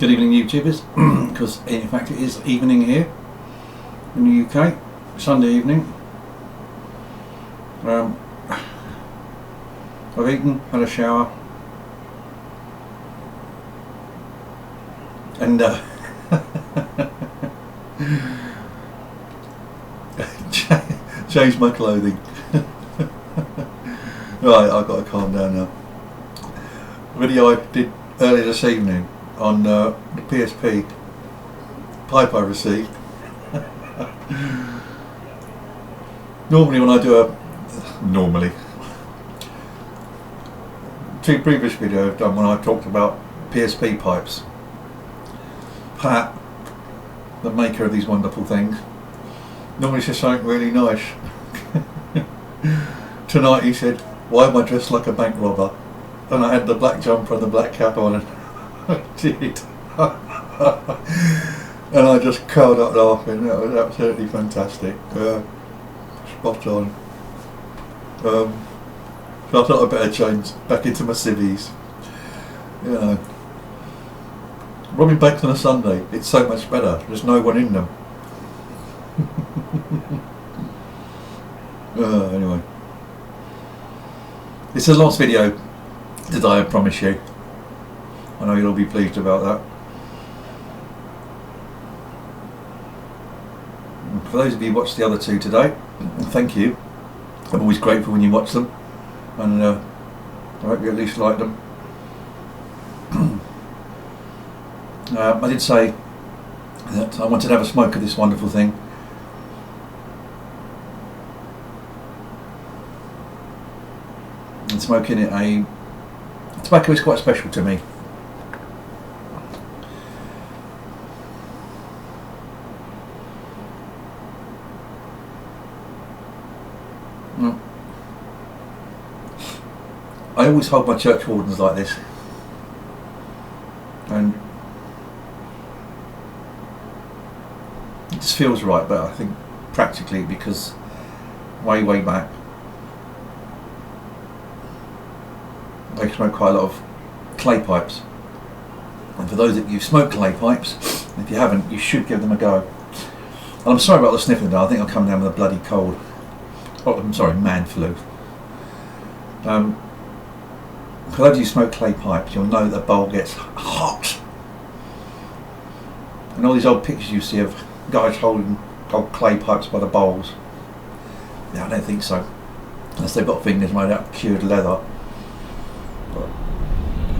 Good evening, YouTubers, because in fact it is evening here in the UK, Sunday evening. I've eaten, had a shower, and changed my clothing. Right, I've got to calm down now. Video I did earlier this evening on the PSP pipe I received. Normally when I do two previous videos I've done when I talked about PSP pipes, Pat, the maker of these wonderful things, normally says something really nice. Tonight he said, "Why am I dressed like a bank robber?" And I had the black jumper and the black cap on, and I did. And I just curled up laughing. That was absolutely fantastic. Spot on. So I thought I'd better change back into my civvies. You know, robbing banks on a Sunday, it's so much better. There's no one in them. Anyway, it's the last video today, I promise you. I know you'll all be pleased about that. And for those of you who watched the other two today, thank you. I'm always grateful when you watch them, and I hope you at least like them. I did say that I wanted to have a smoke of this wonderful thing. And smoking it, tobacco is quite special to me. I always hold my churchwardens like this, and it just feels right, but I think practically because way back I smoke quite a lot of clay pipes, and for those of you who smoke clay pipes, if you haven't, you should give them a go. And I'm sorry about the sniffing though, I think I'll come down with a bloody cold. Oh, I'm sorry, man flu. For those of you who smoke clay pipes, you'll know that the bowl gets hot. And all these old pictures you see of guys holding old clay pipes by the bowls, yeah, I don't think so. Unless they've got fingers made out of cured leather. But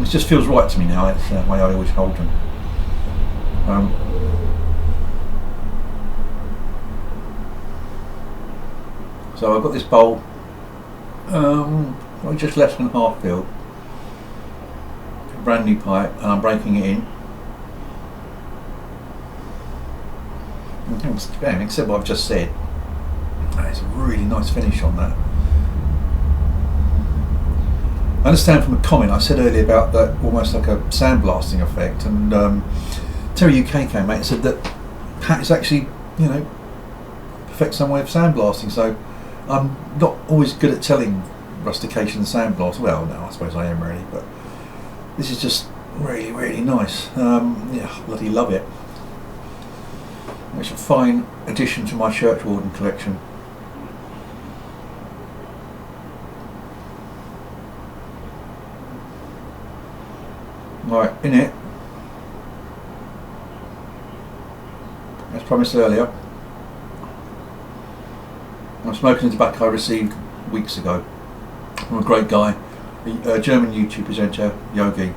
it just feels right to me now, it's the way I always hold them. So I've got this bowl, just less than half filled. Brand new pipe, and I'm breaking it in. Except what I've just said, it's a really nice finish on that. I understand from a comment I said earlier about that almost like a sandblasting effect, and Terry UK came out and said that Pat is actually, you know, perfect some way of sandblasting. So I'm not always good at telling rustication and sandblast. Well, no, I suppose I am really, but this is just really nice. Yeah, bloody love it. It's a fine addition to my Churchwarden collection. Right, in it, as promised earlier, I'm smoking the tobacco I received weeks ago from a great guy, a German YouTube presenter, Yogi.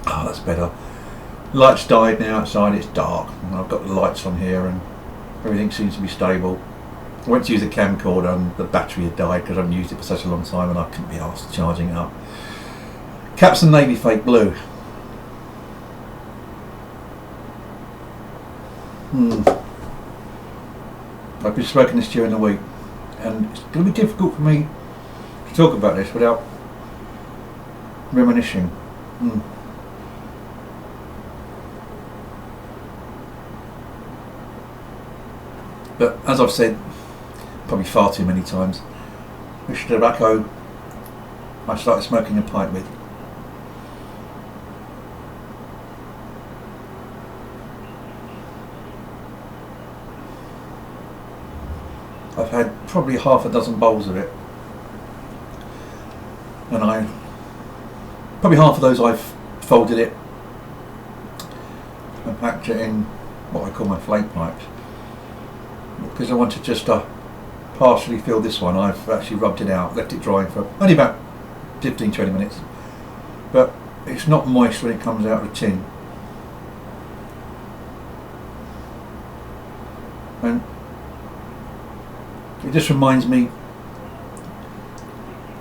Oh, that's better. Lights died now outside, it's dark, and I've got the lights on here and everything seems to be stable. I went to use a camcorder and the battery had died because I haven't used it for such a long time and I couldn't be asked charging it up. Capstan Navy Fake Blue. I've been smoking this during the week, and it's going to be difficult for me to talk about this without reminiscing. But as I've said probably far too many times, which tobacco I started smoking a pipe with. I've had probably half a dozen bowls of it, and probably half of those I've folded it and packed it in what I call my flake pipes, because I wanted just to partially fill this one. I've actually rubbed it out, left it drying for only about 15-20 minutes, but it's not moist when it comes out of the tin. And it just reminds me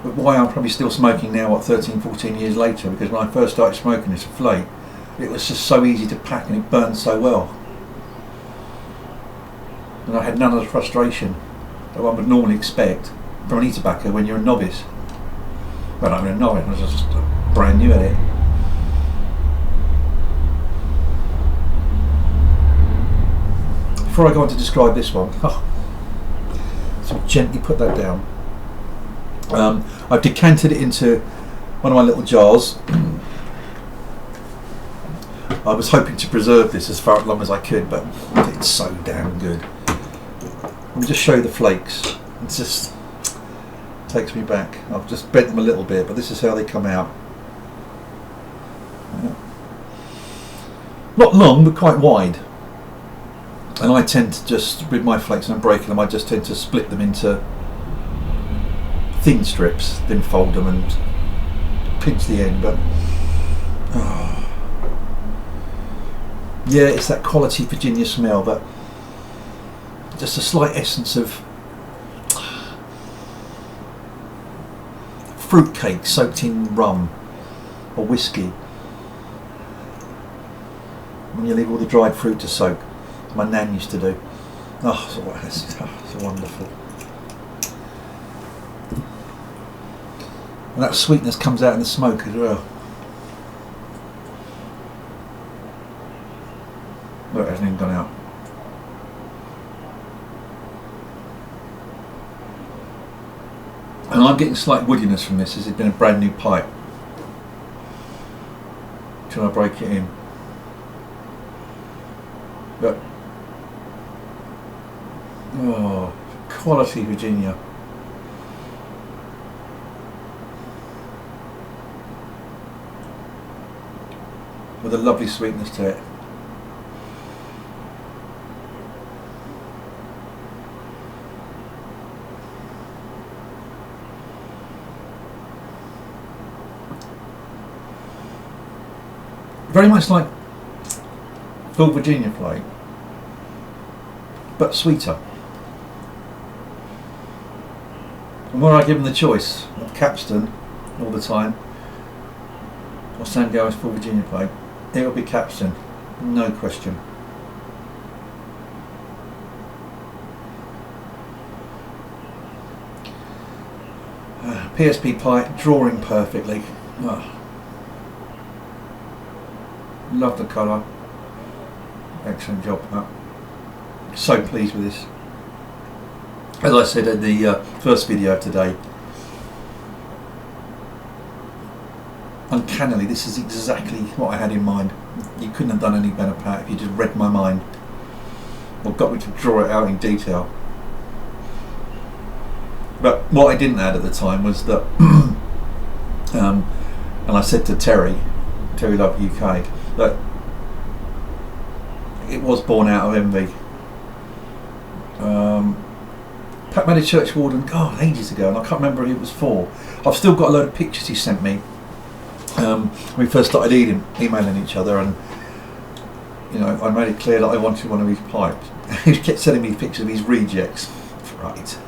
of why I'm probably still smoking now, what, 13-14 years later, because when I first started smoking this flake, it was just so easy to pack and it burned so well, and I had none of the frustration that one would normally expect from an e-tobacco when you're a novice. Well, I'm a novice, I was just brand new at it. Before I go on to describe this one, so gently put that down. I've decanted it into one of my little jars. I was hoping to preserve this as far long as I could, but it's so damn good. Let me just show you the flakes. It just takes me back. I've just bent them a little bit, but this is how they come out. Not long, but quite wide. And I tend to just, with my flakes, and I'm breaking them, I just tend to split them into thin strips, then fold them and pinch the end. But yeah, it's that quality Virginia smell, but just a slight essence of fruit cake soaked in rum or whiskey. When you leave all the dried fruit to soak, my nan used to do. It's wonderful. And that sweetness comes out in the smoke as well. Look, it hasn't even gone out. And I'm getting slight woodiness from this, as it's been a brand new pipe. Till I break it in. But quality Virginia. With a lovely sweetness to it. Very much like full Virginia flake, but sweeter. And when I give them the choice of Capstan all the time, or Sam Gower's full Virginia flake, it will be Capstan, no question. PSP pipe, drawing perfectly. Love the colour. Excellent job. So pleased with this. As I said in the first video of today, uncannily, this is exactly what I had in mind. You couldn't have done any better, Pat, if you just read my mind or got me to draw it out in detail. But what I didn't add at the time was that, and I said to Terry Love UK, that it was born out of envy. Pat made a Churchwarden, ages ago, and I can't remember who it was for. I've still got a load of pictures he sent me when we first started emailing each other, and I made it clear that I wanted one of his pipes. He kept sending me pictures of his rejects. Right.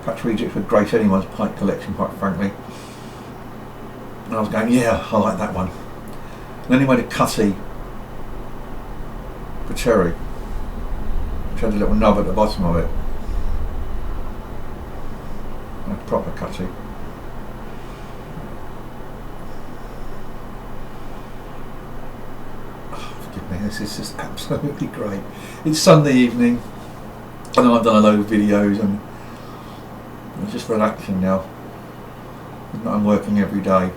Pat's rejects would grace anyone's pipe collection, quite frankly. And I was going, yeah, I like that one. And then he made a cutty for cherry, which had a little nub at the bottom of it. A proper cutty. Forgive me, this is just absolutely great. It's Sunday evening. I know I've done a load of videos and I'm just relaxing now. I'm working every day.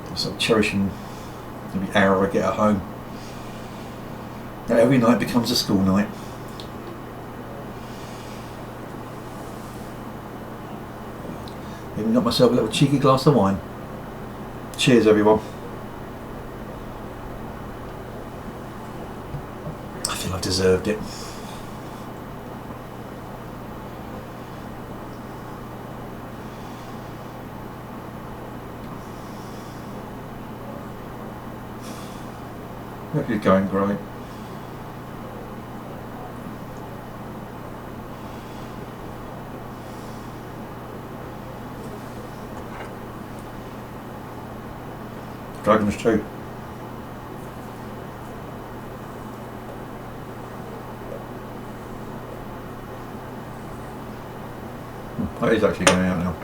I'm sort of cherishing every hour I get at home. Now every night becomes a school night. Even got myself a little cheeky glass of wine. Cheers everyone. I feel I've deserved it. Hope you're going great. Dragons too. That is actually going out now.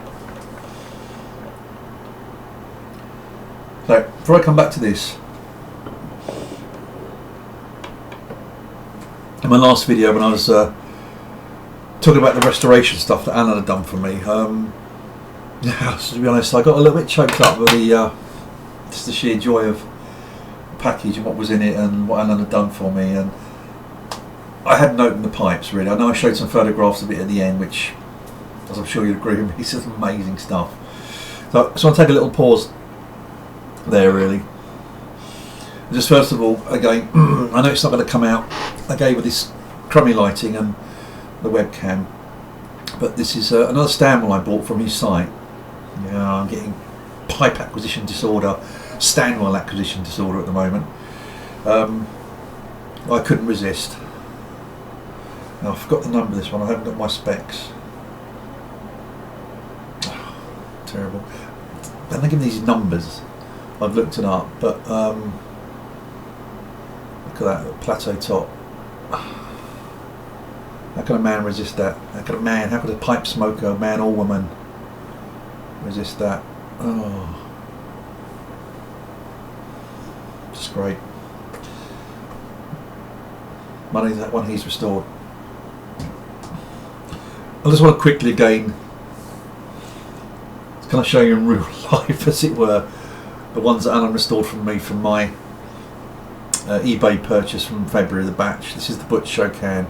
So, before I come back to this, in my last video when I was talking about the restoration stuff that Alan had done for me, yeah, so to be honest, I got a little bit choked up with the just the sheer joy of the package and what was in it and what Alan had done for me. And I hadn't opened the pipes really. I know I showed some photographs of it at the end, which, as I'm sure you'd agree with me, is amazing stuff. So I'll take a little pause there really. Just first of all, again, I know it's not going to come out again with this crummy lighting and the webcam, but this is another Stanwell I bought from his site. Yeah, I'm getting pipe acquisition disorder, Stanwell acquisition disorder at the moment. I couldn't resist. Now, I forgot the number of this one, I haven't got my specs. Oh, terrible. Then they give me these numbers, I've looked it up, but look at that plateau top. How can a man resist that? How could a pipe smoker, man or woman, resist that? Oh, just great. Money that one he's restored. I just want to quickly again kind of show you in real life, as it were, the ones that Alan restored from me from my eBay purchase from February, the batch. This is the Butch show can,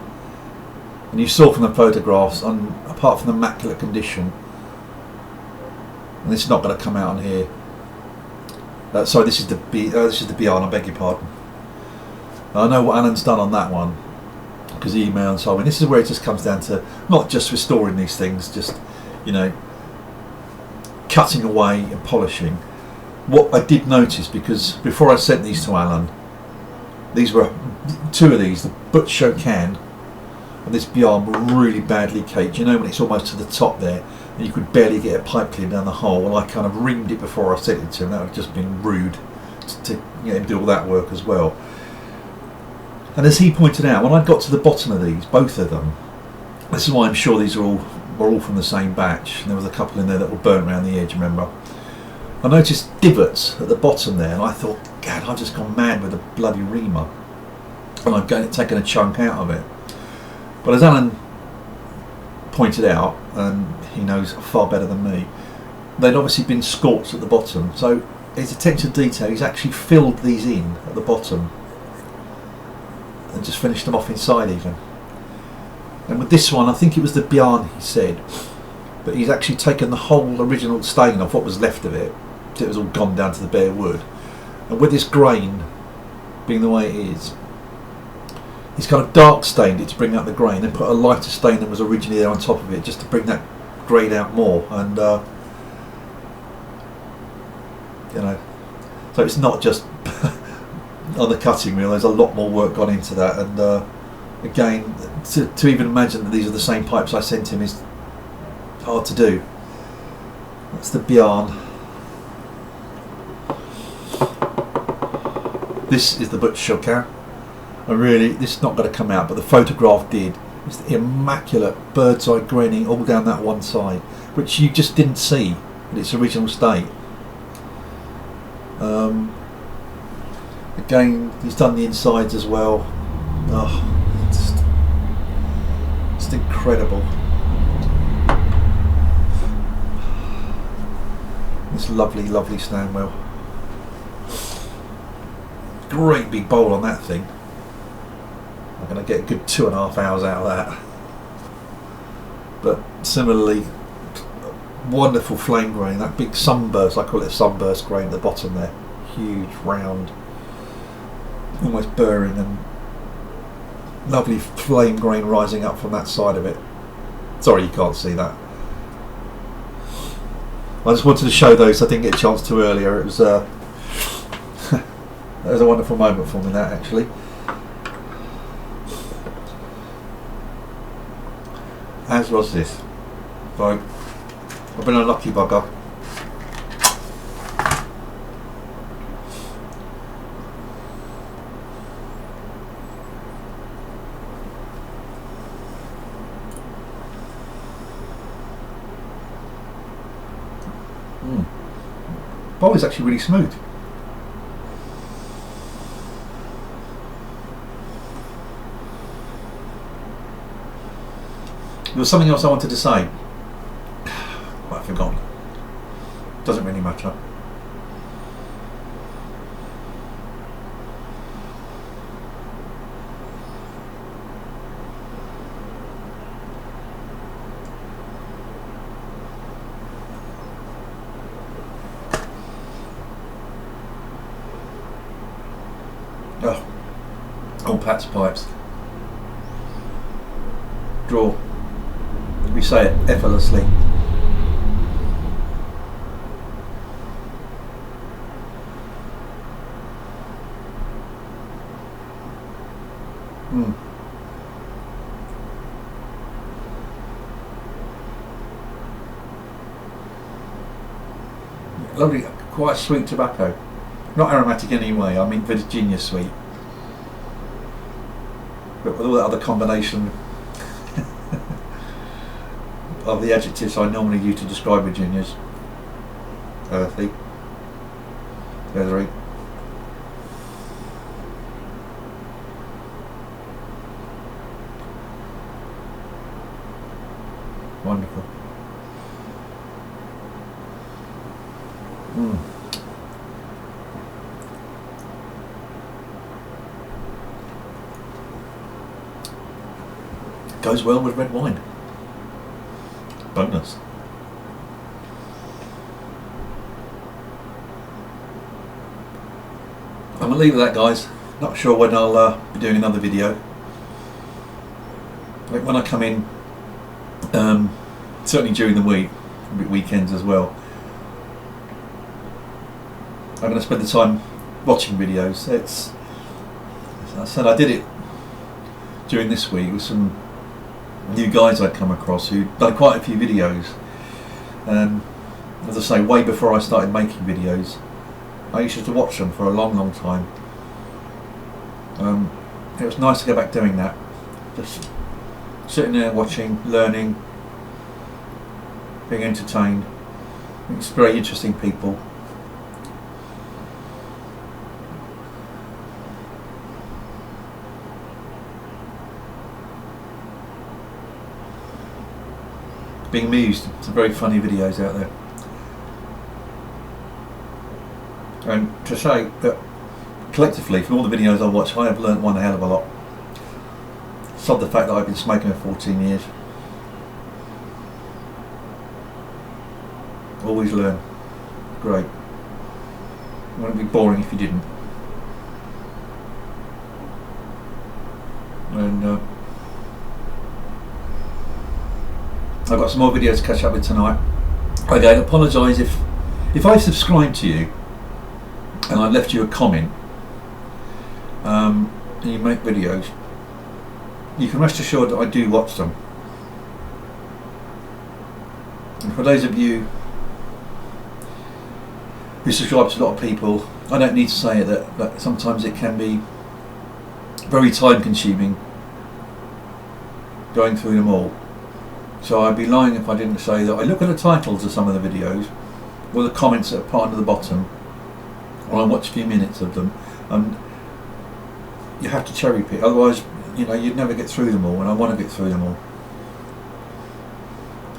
and you saw from the photographs, apart from the immaculate condition, and it's not going to come out on here. Sorry, this is the Beyond, I beg your pardon. I know what Alan's done on that one because he emailed and told me. This is where it just comes down to not just restoring these things, just, you know, cutting away and polishing. What I did notice, because before I sent these to Alan, these were two of these, the Butch show can and this Beyond, were really badly caked. You know, when it's almost to the top there and you could barely get a pipe clean down the hole. Well, I kind of ringed it before I sent it to him. That would have just been rude to get him to do all that work as well. And as he pointed out, when I got to the bottom of these, both of them, this is why I'm sure these were all from the same batch, and there was a couple in there that were burnt around the edge, remember? I noticed divots at the bottom there, and I thought, God, I've just gone mad with a bloody reamer, and I've taken a chunk out of it. But as Alan pointed out, and he knows far better than me, they'd obviously been scorched at the bottom, so his attention to detail, he's actually filled these in at the bottom and just finished them off inside even. And with this one, I think it was the Bjarn, he said, but he's actually taken the whole original stain off what was left of it, so it was all gone down to the bare wood. And with this grain being the way it is, he's kind of dark stained it to bring out the grain and put a lighter stain that was originally there on top of it just to bring that grain out more. And you know, so it's not just on the cutting wheel, there's a lot more work gone into that. And again, to even imagine that these are the same pipes I sent him is hard to do. That's the Bjarn. This is the Butch Shokan. And really, this is not going to come out, but the photograph did. It's the immaculate bird's eye graining all down that one side, which you just didn't see in its original state. Again, he's done the insides as well. Oh, incredible. This lovely, lovely stand wheel. Great big bowl on that thing. I'm going to get a good 2.5 hours out of that. But similarly, wonderful flame grain. That big sunburst, I call it a sunburst grain at the bottom there. Huge, round, almost burring, and lovely flame grain rising up from that side of it. Sorry you can't see that. I just wanted to show those. I didn't get a chance to earlier. It was that was a wonderful moment for me, that actually. As was this. So I've been a lucky bugger. Bowl is actually really smooth. There was something else I wanted to say. I've forgotten. Doesn't really matter. Oh, all Pat's pipes. Draw. We say it effortlessly. Lovely, quite sweet tobacco. Not aromatic anyway, I mean Virginia sweet. But with all that other combination of the adjectives I normally use to describe Virginias. Earthy, feathery. Wonderful. Goes well with red wine. Bonus. I'm going to leave it at that, guys. Not sure when I'll be doing another video. Like when I come in, certainly during the week, weekends as well, I'm going to spend the time watching videos. It's, as I said, I did it during this week with some new guys I'd come across who'd done quite a few videos, and as I say, way before I started making videos, I used to watch them for a long time. It was nice to go back doing that, just sitting there watching, learning, being entertained. It's very interesting people. Being amused. Some very funny videos out there. And to say that collectively, from all the videos I watch, I have learnt one hell of a lot. Sod the fact that I've been smoking for 14 years. Always learn. Great. It wouldn't be boring if you didn't. And I've got some more videos to catch up with tonight. Again, I apologise if I subscribed to you and I left you a comment and you make videos. You can rest assured that I do watch them. And for those of you who subscribe to a lot of people, I don't need to say it that sometimes it can be very time consuming going through them all. So I'd be lying if I didn't say that I look at the titles of some of the videos, or the comments that are part of the bottom, or I watch a few minutes of them, and you have to cherry pick, otherwise, you know, you'd never get through them all, and I want to get through them all.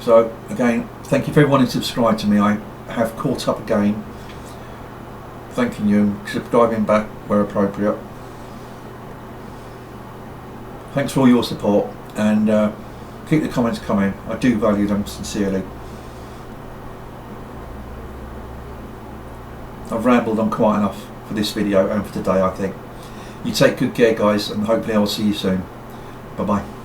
So again, thank you for everyone who subscribed to me. I have caught up again. Thanking you and subscribing back where appropriate. Thanks for all your support, and keep the comments coming. I do value them sincerely. I've rambled on quite enough for this video and for today, I think. You take good care, guys, and hopefully I will see you soon. Bye bye.